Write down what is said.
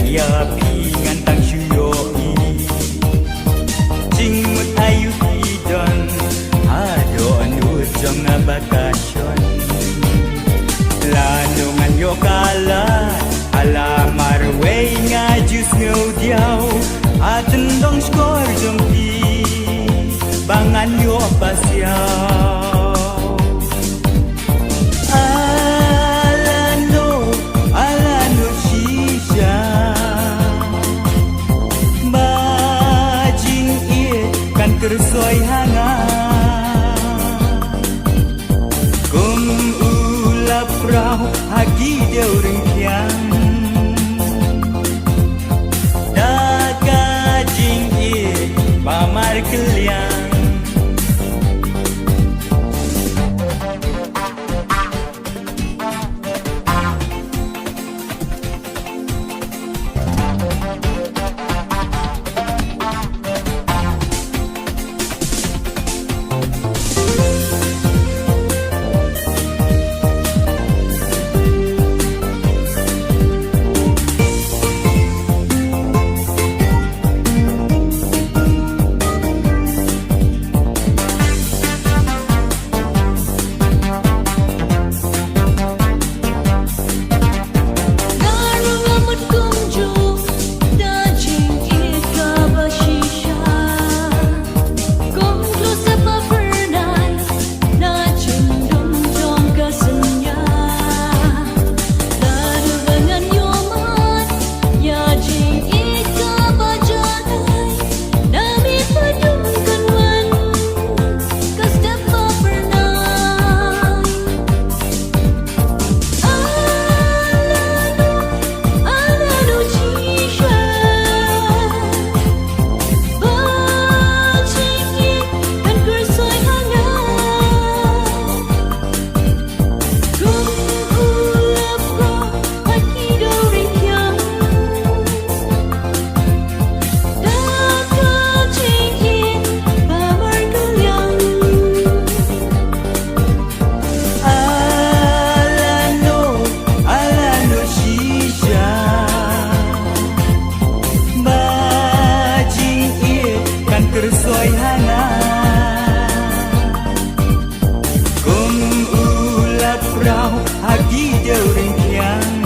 yapi ngantang syuyoi jingmut ayu idon ado anut jong ngabakasyon Lano ngan yo kalat alamar way nga jus ngaudiaw aten dong skor jompi bangan yo pasyaw Lano Shisha bajing ie kan kersoi hanga kum ulap rau hagi deu ringkiang daga jing ie pamar keliang kersoi hana kum ulap rau hagi deu ringkiang